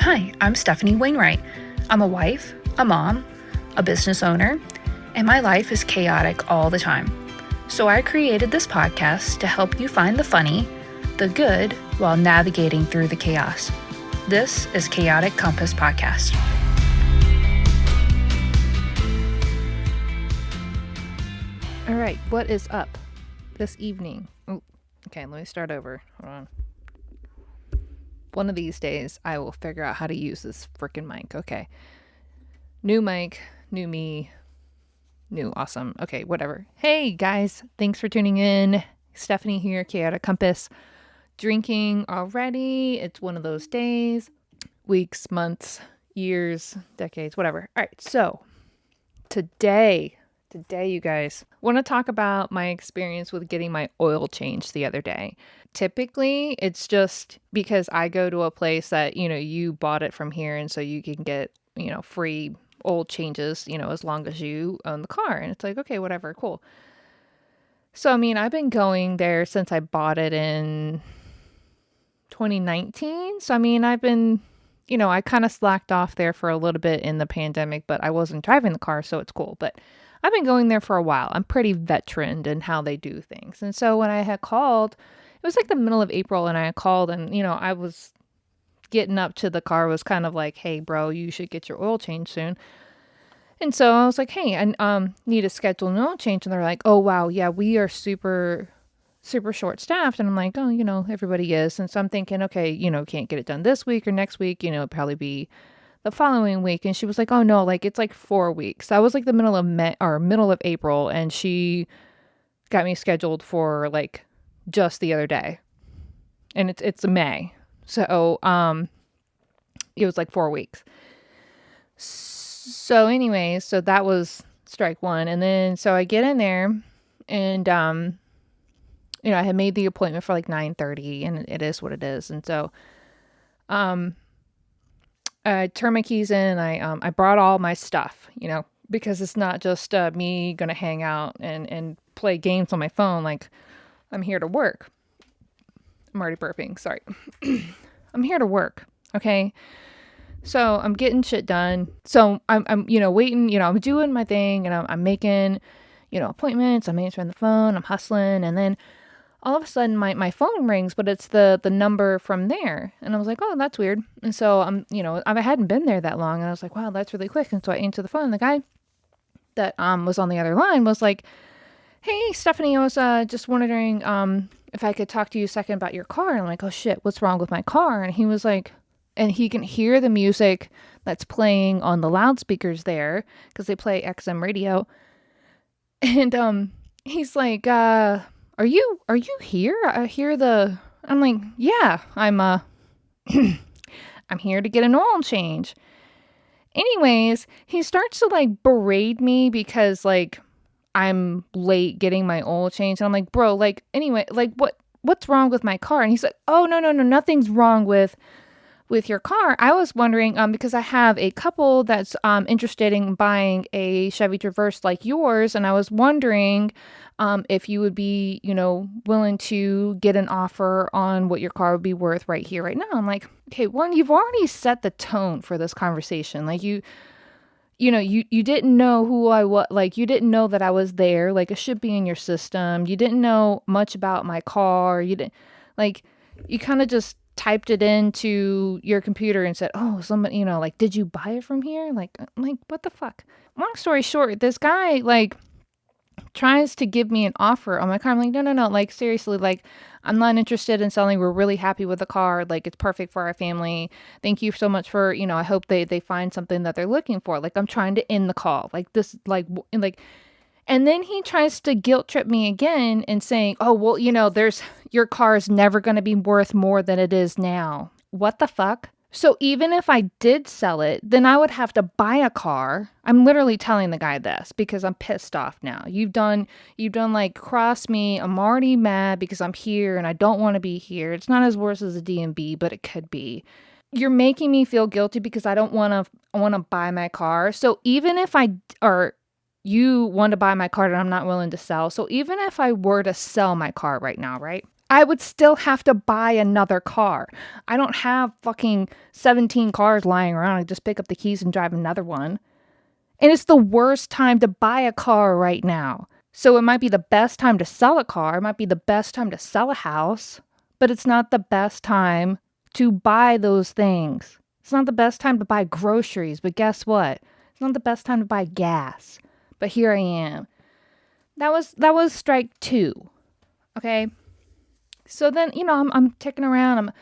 Hi, I'm Stefanie Wainwright. I'm a wife, a mom, a business owner, and my life is chaotic all the time. So I created this podcast to help you find the funny, the good, while navigating through the chaos. This is Chaotic Compass Podcast. All right, what is up this evening? Oh, okay, let me start over. Hold on. One of these days, I will figure out how to use this freaking mic. Okay. New mic, new me, new awesome. Okay, whatever. Hey, guys. Thanks for tuning in. Stefanie here, Chaotic Compass. Drinking already. It's one of those days. Weeks, months, years, decades, whatever. All right, so today, you guys, want to talk about my experience with getting my oil changed the other day. Typically, it's just because I go to a place that, you bought it from here, and so you can get, free oil changes, as long as you own the car. And it's like, okay, whatever, cool. So, I've been going there since I bought it in 2019. So, I've been, I kind of slacked off there for a little bit in the pandemic, but I wasn't driving the car, so it's cool. But I've been going there for a while. I'm pretty veteran in how they do things. And so when I had called, it was like the middle of April, and I had called, and, I was getting up to the car, was kind of like, hey, bro, you should get your oil change soon. And so I was like, hey, I need to schedule an oil change. And they're like, oh, wow, yeah, we are super short-staffed. And I'm like, oh, everybody is. And so I'm thinking, okay, can't get it done this week or next week, it'll probably be the following week. And she was like, oh no, like it's like 4 weeks. That was like the middle of April, and she got me scheduled for like just the other day, and it's May, so it was like 4 weeks. So anyway, so that was strike one. And then so I get in there, and I had made the appointment for like 9:30, and it is what it is. And so I turned my keys in, and I brought all my stuff, because it's not just me gonna hang out and play games on my phone. Like, I'm here to work. I'm already burping. Sorry. I'm here to work. Okay. So I'm getting shit done. So I'm waiting. I'm doing my thing, and I'm making, appointments. I'm answering the phone. I'm hustling, and then all of a sudden my phone rings, but it's the number from there. And I was like, oh, that's weird. And so I hadn't been there that long, and I was like, wow, that's really quick. And so I answered the phone, and the guy that was on the other line was like, hey, Stefanie, I was just wondering if I could talk to you a second about your car. And I'm like, oh shit, what's wrong with my car? And he was like, and he can hear the music that's playing on the loudspeakers there, because they play XM radio. And he's like, Are you here? I hear I'm like, yeah, I'm I'm here to get an oil change. Anyways, he starts to like berate me because like I'm late getting my oil change. And I'm like, bro, like, anyway, like what's wrong with my car? And he's like, oh, no, nothing's wrong with your car. I was wondering, because I have a couple that's interested in buying a Chevy Traverse like yours, and I was wondering if you would be, willing to get an offer on what your car would be worth right here, right now. I'm like, okay, one, you've already set the tone for this conversation. Like you didn't know who I was. Like, you didn't know that I was there. Like, it should be in your system. You didn't know much about my car. You didn't, like, you kind of just typed it into your computer and said, oh, somebody, like, did you buy it from here? Like, what the fuck? Long story short, this guy, like, tries to give me an offer on my car. I'm like, no, like, seriously, like, I'm not interested in selling. We're really happy with the car. Like, it's perfect for our family. Thank you so much for, I hope they find something that they're looking for. Like, I'm trying to end the call. Like, this, like, and then he tries to guilt trip me again and saying, oh, well, your car is never going to be worth more than it is now. What the fuck? So even if I did sell it, then I would have to buy a car. I'm literally telling the guy this because I'm pissed off now. You've done like cross me. I'm already mad because I'm here and I don't want to be here. It's not as worse as a DMV, but it could be. You're making me feel guilty because I want to buy my car. So even if you want to buy my car that I'm not willing to sell. So even if I were to sell my car right now, right? I would still have to buy another car. I don't have fucking 17 cars lying around. I just pick up the keys and drive another one. And it's the worst time to buy a car right now. So it might be the best time to sell a car. It might be the best time to sell a house. But it's not the best time to buy those things. It's not the best time to buy groceries. But guess what? It's not the best time to buy gas. But here I am. That was strike 2. Okay? So then, I'm ticking around. I'm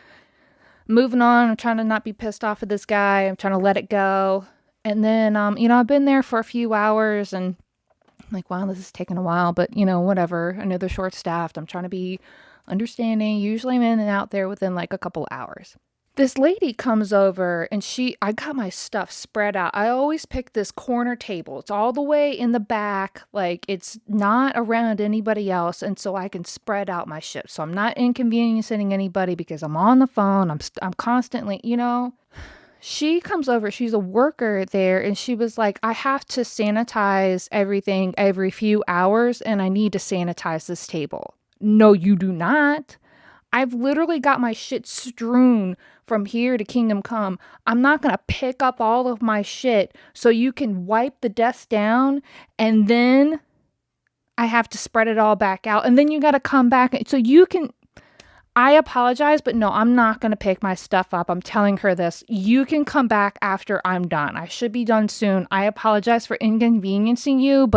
moving on. I'm trying to not be pissed off at this guy. I'm trying to let it go. And then, I've been there for a few hours and I'm like, wow, this is taking a while, but whatever. I know they're short staffed. I'm trying to be understanding. Usually I'm in and out there within like a couple hours. This lady comes over and I got my stuff spread out. I always pick this corner table. It's all the way in the back. Like it's not around anybody else. And so I can spread out my shit. So I'm not inconveniencing anybody because I'm on the phone. I'm constantly, She comes over, she's a worker there, and she was like, I have to sanitize everything every few hours, and I need to sanitize this table. No, you do not. I've literally got my shit strewn from here to Kingdom Come. I'm not going to pick up all of my shit so you can wipe the desk down, and then I have to spread it all back out, and then you got to come back. So you can... I apologize, but no, I'm not going to pick my stuff up. I'm telling her this. You can come back after I'm done. I should be done soon. I apologize for inconveniencing you,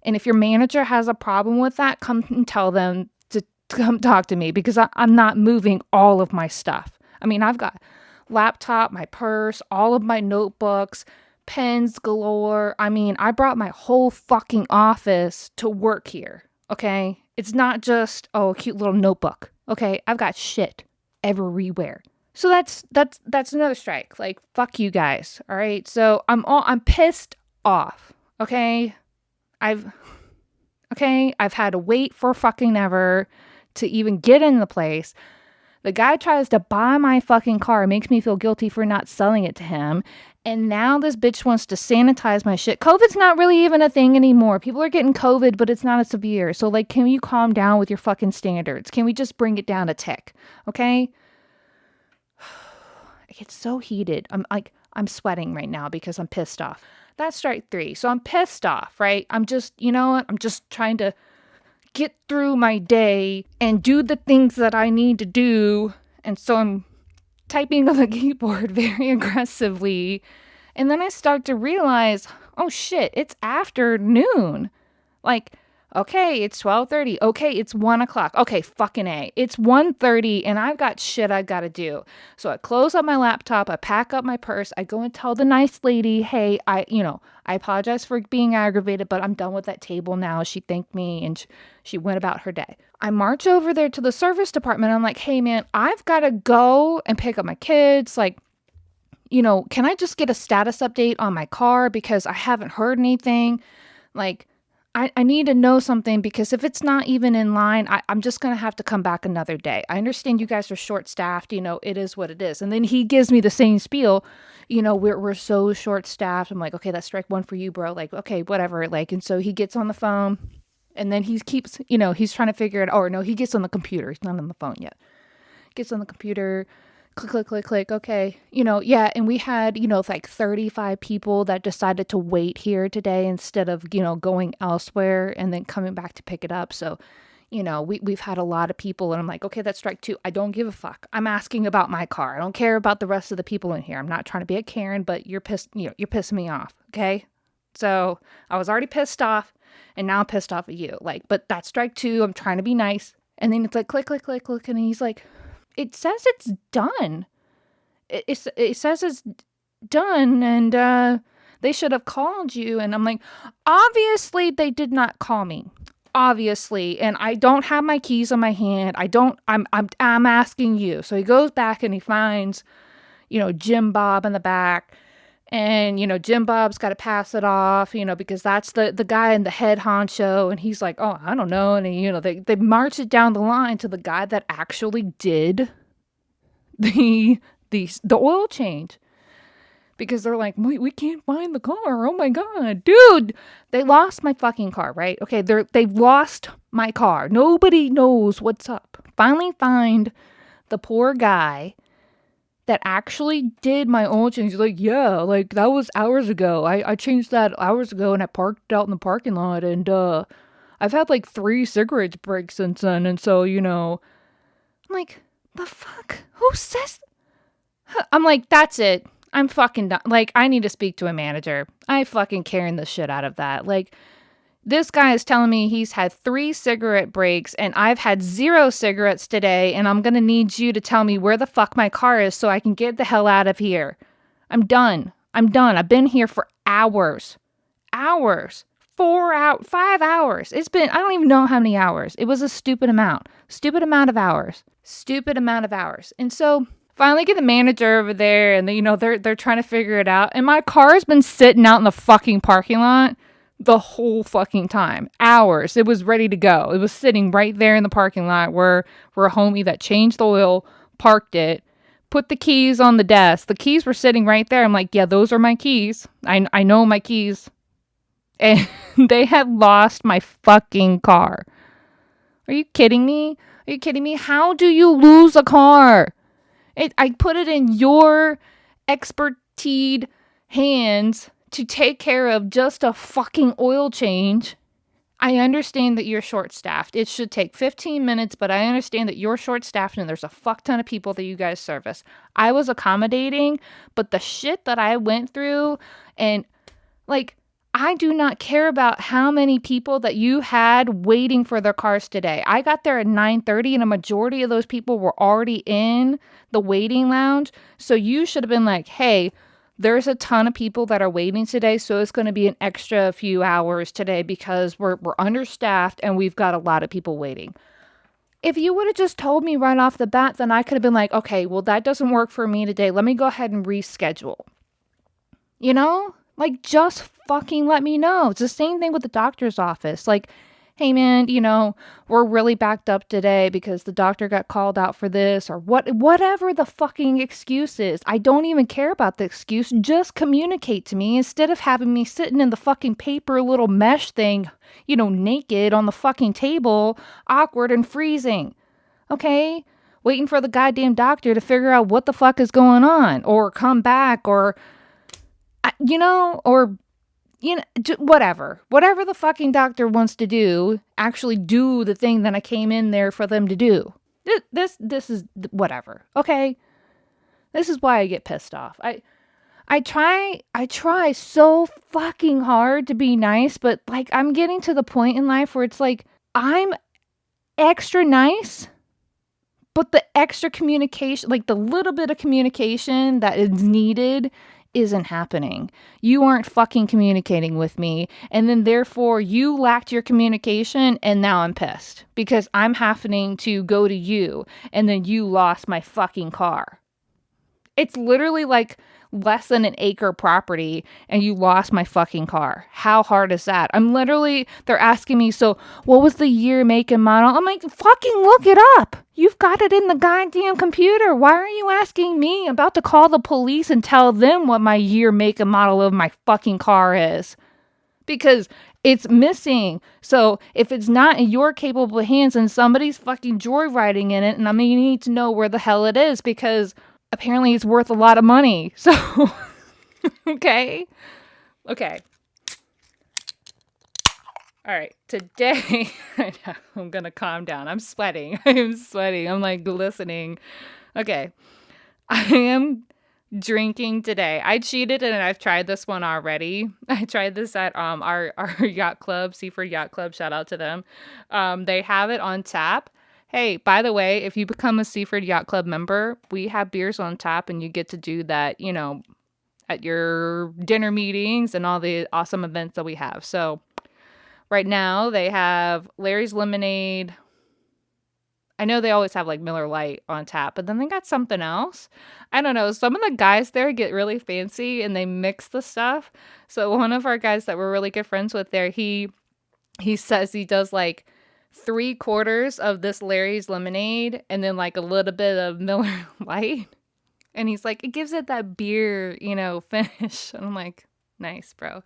and if your manager has a problem with that, come and tell them to come talk to me because I'm not moving all of my stuff. I mean, I've got laptop, my purse, all of my notebooks, pens galore. I mean, I brought my whole fucking office to work here, okay? It's not just, a cute little notebook. Okay, I've got shit everywhere. So that's another strike. Like, fuck you guys. All right. So I'm pissed off. Okay. I've had to wait for fucking ever to even get in the place. The guy tries to buy my fucking car, makes me feel guilty for not selling it to him. And now this bitch wants to sanitize my shit. COVID's not really even a thing anymore. People are getting COVID, but it's not as severe. So, like, can you calm down with your fucking standards? Can we just bring it down a tick? Okay? I get so heated. I'm sweating right now because I'm pissed off. That's strike 3. So I'm pissed off, right? I'm just, I'm just trying to get through my day and do the things that I need to do. And so I'm typing on the keyboard very aggressively. And then I start to realize, oh shit, it's afternoon. Like, okay, it's 12:30. Okay, it's 1 o'clock. Okay, fucking A. It's 1:30 and I've got shit I gotta do. So I close up my laptop, I pack up my purse, I go and tell the nice lady, hey, I apologize for being aggravated, but I'm done with that table now. She thanked me and she went about her day. I march over there to the service department. I'm like, hey man, I've got to go and pick up my kids. Like, can I just get a status update on my car because I haven't heard anything? Like, I need to know something because if it's not even in line, I'm just going to have to come back another day. I understand you guys are short-staffed, it is what it is. And then he gives me the same spiel, we're so short-staffed. I'm like, okay, that's strike 1 for you, bro. Like, okay, whatever. Like, and so he gets on the phone and then he keeps, he's trying to figure it out. Or no, he gets on the computer. He's not on the phone yet. Gets on the computer, click. Okay. Yeah. And we had, like 35 people that decided to wait here today instead of, going elsewhere and then coming back to pick it up. So, we've had a lot of people and I'm like, okay, that's strike 2. I don't give a fuck. I'm asking about my car. I don't care about the rest of the people in here. I'm not trying to be a Karen, but you're pissing me off. Okay. So I was already pissed off and now I'm pissed off at you. Like, but that's strike 2. I'm trying to be nice. And then it's like, click. And he's like, it says it's done. It says it's done and they should have called you. And I'm like, obviously they did not call me. Obviously. And I don't have my keys on my hand. I'm asking you. So he goes back and he finds, Jim Bob in the back. And, Jim Bob's got to pass it off, because that's the guy in the head honcho. And he's like, oh, I don't know. And, they march it down the line to the guy that actually did the oil change. because they're like, we can't find the car. Oh my God, dude, they lost my fucking car, right? Okay, they've lost my car. Nobody knows what's up. Finally find the poor guy that actually did my oil change. He's like, yeah, like that was hours ago. I changed that hours ago and I parked out in the parking lot, and I've had like 3 cigarette breaks since then, and so, I'm like, the fuck? Who says? I'm like, that's it. I'm fucking done. Like, I need to speak to a manager. I fucking carrying the shit out of that. Like, this guy is telling me he's had 3 cigarette breaks and I've had 0 cigarettes today, and I'm gonna need you to tell me where the fuck my car is so I can get the hell out of here. I'm done. I've been here for hours. 4 hours, 5 hours. It's been, I don't even know how many hours. It was a stupid amount of hours. And so finally get the manager over there, and they're trying to figure it out. And my car's been sitting out in the fucking parking lot the whole fucking time. Hours. It was ready to go. It was sitting right there in the parking lot where a homie that changed the oil parked it, put the keys on the desk. The keys were sitting right there. I'm like, yeah, those are my keys. I know my keys. And they have lost my fucking car. Are you kidding me? How do you lose a car? I put it in your expertise hands to take care of just a fucking oil change. I understand that you're short-staffed. It should take 15 minutes, but I understand that you're short-staffed and there's a fuck ton of people that you guys service. I was accommodating, but the shit that I went through, and like, I do not care about how many people that you had waiting for their cars today. I got there at 9:30 and a majority of those people were already in the waiting lounge. So you should have been like, hey, there's a ton of people that are waiting today, so it's going to be an extra few hours today because we're understaffed and we've got a lot of people waiting. If you would have just told me right off the bat, then I could have been like, okay, well, that doesn't work for me today. Let me go ahead and reschedule. Like, just fucking let me know. It's the same thing with the doctor's office. Like, hey man, we're really backed up today because the doctor got called out for this, or whatever the fucking excuse is. I don't even care about the excuse. Just communicate to me instead of having me sitting in the fucking paper little mesh thing, naked on the fucking table, awkward and freezing. Okay? Waiting for the goddamn doctor to figure out what the fuck is going on, or come back, or whatever the fucking doctor wants to do, actually do the thing that I came in there for them to do. This is whatever. Okay. This is why I get pissed off. I try so fucking hard to be nice, but like, I'm getting to the point in life where it's like, I'm extra nice, but the extra communication, like the little bit of communication that is needed, isn't happening. You aren't fucking communicating with me, and then therefore you lacked your communication, and now I'm pissed because I'm having to go to you, and then you lost my fucking car. It's literally like less than an acre property and you lost my fucking car. How hard is that? They're asking me, so what was the year, make, and model? I'm like, fucking look it up. You've got it in the goddamn computer. Why are you asking me? I'm about to call the police and tell them what my year, make, and model of my fucking car is. Because it's missing. So if it's not in your capable hands and somebody's fucking joyriding in it, and I mean, you need to know where the hell it is, because apparently it's worth a lot of money. So, okay. All right. Today, I'm going to calm down. I'm sweating. I'm like glistening. Okay. I am drinking today. I cheated and I've tried this one already. I tried this at our yacht club, Seaford Yacht Club. Shout out to them. They have it on tap. Hey, by the way, if you become a Seaford Yacht Club member, we have beers on tap and you get to do that, at your dinner meetings and all the awesome events that we have. So right now they have Larry's Lemonade. I know they always have like Miller Lite on tap, but then they got something else. I don't know. Some of the guys there get really fancy and they mix the stuff. So one of our guys that we're really good friends with there, he says he does like 3/4 of this Larry's Lemonade and then like a little bit of Miller Lite. And he's like, it gives it that beer, finish. And I'm like, nice, bro.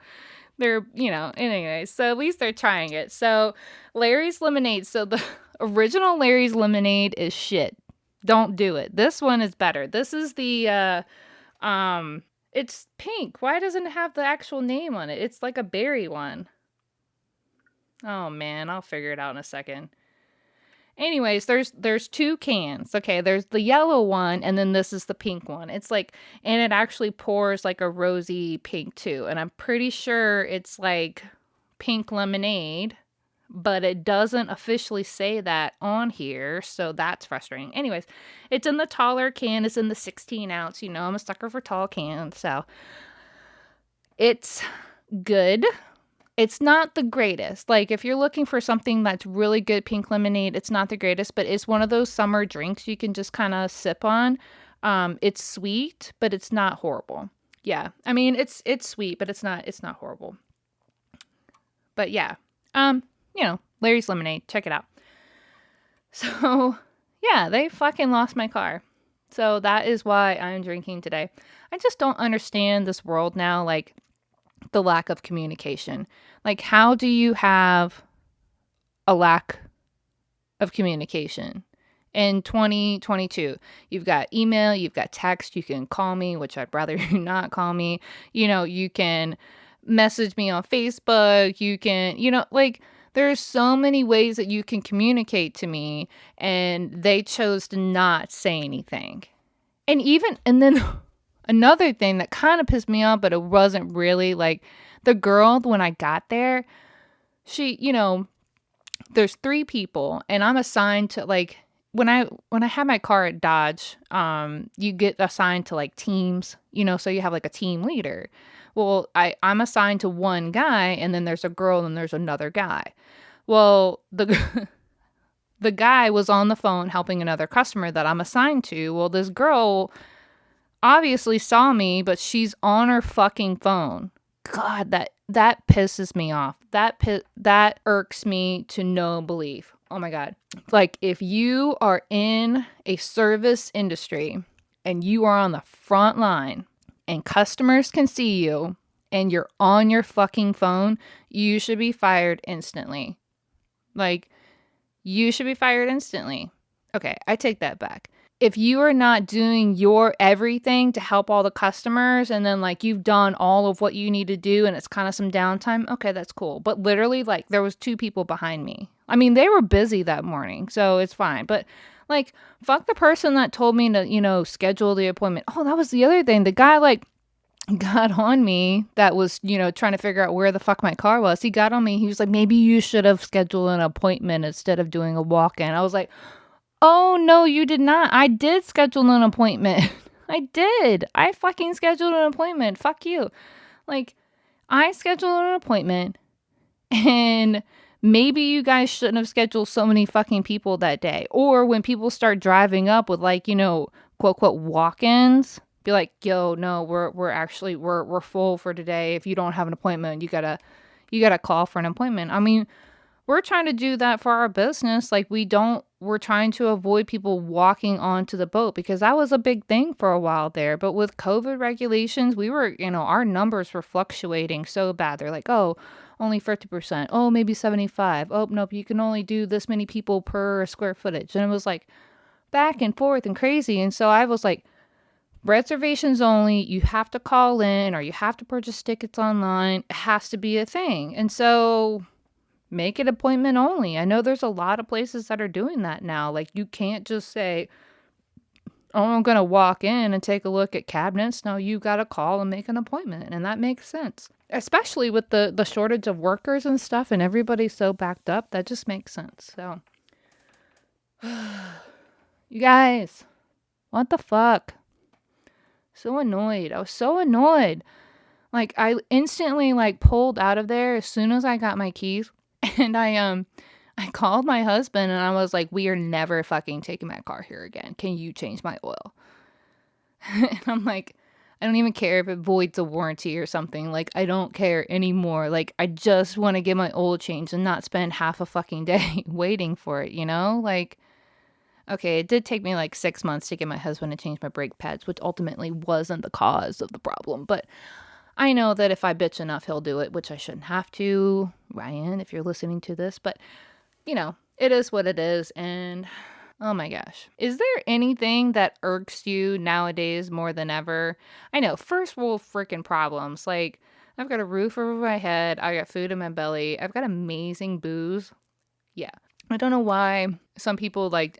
They're, anyway, so at least they're trying it. So Larry's Lemonade. So the original Larry's Lemonade is shit. Don't do it. This one is better. This is the, it's pink. Why doesn't it have the actual name on it? It's like a berry one. Oh man, I'll figure it out in a second. Anyways, there's two cans. Okay, there's the yellow one, and then this is the pink one. It's like, and it actually pours like a rosy pink too. And I'm pretty sure it's like pink lemonade, but it doesn't officially say that on here, so that's frustrating. Anyways, it's in the taller can. It's in the 16 ounce. I'm a sucker for tall cans, so it's good. It's not the greatest. Like, if you're looking for something that's really good pink lemonade, it's not the greatest, but it's one of those summer drinks you can just kind of sip on. It's sweet, but it's not horrible. Yeah. I mean, it's sweet, but it's not horrible. But yeah. Larry's Lemonade. Check it out. So, yeah, they fucking lost my car. So that is why I'm drinking today. I just don't understand this world now, like, the lack of communication. Like, how do you have a lack of communication in 2022? You've got email, you've got text, you can call me, which I'd rather you not call me. You can message me on Facebook. You can, like, there's so many ways that you can communicate to me, and they chose to not say anything. And then another thing that kind of pissed me off, but it wasn't really, like, the girl, when I got there, she, there's 3 people, and I'm assigned to, like, when I had my car at Dodge, you get assigned to, like, teams, so you have, like, a team leader. Well, I'm assigned to one guy, and then there's a girl, and there's another guy. Well, the guy was on the phone helping another customer that I'm assigned to. Well, this girl obviously saw me, but she's on her fucking phone. God, that pisses me off. That irks me to no belief. Oh my God. Like, if you are in a service industry and you are on the front line and customers can see you and you're on your fucking phone, you should be fired instantly. Like, you should be fired instantly. Okay, I take that back. If you are not doing your everything to help all the customers, and then, like, you've done all of what you need to do and it's kind of some downtime, okay, that's cool. But literally, like, there was 2 people behind me. I mean, they were busy that morning, so it's fine. But, like, fuck the person that told me to, schedule the appointment. Oh, that was the other thing. The guy, like, got on me that was, trying to figure out where the fuck my car was. He got on me. He was like, maybe you should have scheduled an appointment instead of doing a walk-in. I was like, oh, no, you did not. I did schedule an appointment. I did. I fucking scheduled an appointment. Fuck you. Like, I scheduled an appointment, and maybe you guys shouldn't have scheduled so many fucking people that day. Or when people start driving up with, like, quote, quote, walk-ins, be like, yo, no, we're full for today. If you don't have an appointment, you gotta call for an appointment. I mean, we're trying to do that for our business. Like, we're trying to avoid people walking onto the boat, because that was a big thing for a while there. But with COVID regulations, we were, our numbers were fluctuating so bad. They're like, oh, only 50%. Oh, maybe 75. Oh, nope, you can only do this many people per square footage. And it was like back and forth and crazy. And so I was like, reservations only, you have to call in or you have to purchase tickets online. It has to be a thing. And so make it appointment only. I know there's a lot of places that are doing that now. Like, you can't just say, oh, I'm going to walk in and take a look at cabinets. No, you got to call and make an appointment. And that makes sense. Especially with the shortage of workers and stuff, and everybody's so backed up. That just makes sense. So, you guys, what the fuck? So annoyed. I was so annoyed. Like, I instantly, like, pulled out of there as soon as I got my keys. And I called my husband and I was like, we are never fucking taking my car here again. Can you change my oil? And I'm like, I don't even care if it voids a warranty or something. Like, I don't care anymore. Like, I just want to get my oil changed and not spend half a fucking day waiting for it, Like, Okay, it did take me like 6 months to get my husband to change my brake pads, which ultimately wasn't the cause of the problem. But I know that if I bitch enough, he'll do it, which I shouldn't have to. Ryan, if you're listening to this. But, it is what it is. And oh my gosh. Is there anything that irks you nowadays more than ever? I know, first world freaking problems. Like, I've got a roof over my head. I got food in my belly. I've got amazing booze. Yeah. I don't know why some people I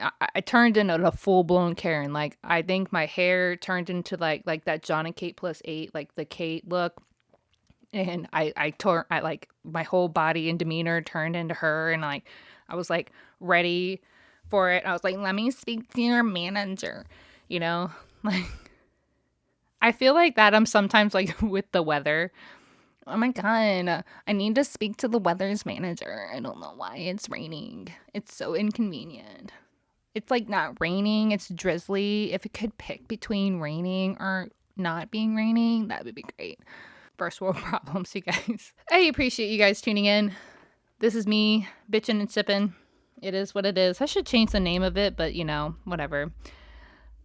turned into a full-blown Karen. Like, I think my hair turned into like that John and Kate +8, like the Kate look. And my whole body and demeanor turned into her. And I was like ready for it. I was like, let me speak to your manager, like, I feel like that I'm sometimes like with the weather. Oh my God, I need to speak to the weather's manager. I don't know why it's raining. It's so inconvenient. It's like not raining, it's drizzly. If it could pick between raining or not being raining, that would be great. First world problems, you guys. I appreciate you guys tuning in. This is me bitching and sipping. It is what it is. I should change the name of it, but whatever.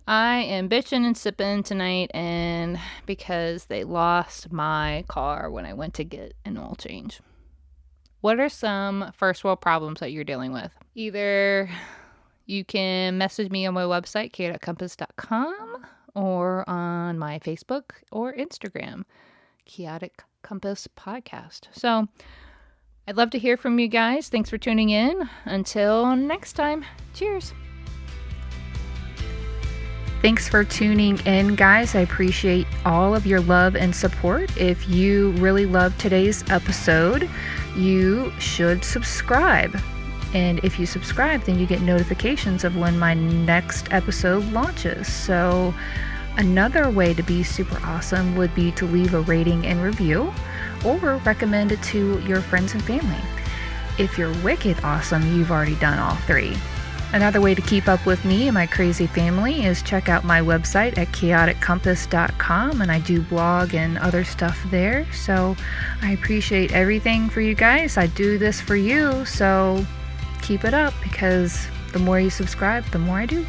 I am bitching and sipping tonight, and because they lost my car when I went to get an oil change. What are some first world problems that you're dealing with? Either you can message me on my website, chaoticcompass.com, or on my Facebook or Instagram, Chaotic Compass Podcast. So I'd love to hear from you guys. Thanks for tuning in. Until next time, cheers. Thanks for tuning in, guys. I appreciate all of your love and support. If you really loved today's episode, you should subscribe. And if you subscribe, then you get notifications of when my next episode launches. So another way to be super awesome would be to leave a rating and review, or recommend it to your friends and family. If you're wicked awesome, you've already done all three. Another way to keep up with me and my crazy family is check out my website at chaoticcompass.com, and I do blog and other stuff there. So I appreciate everything for you guys. I do this for you, so keep it up, because the more you subscribe, the more I do.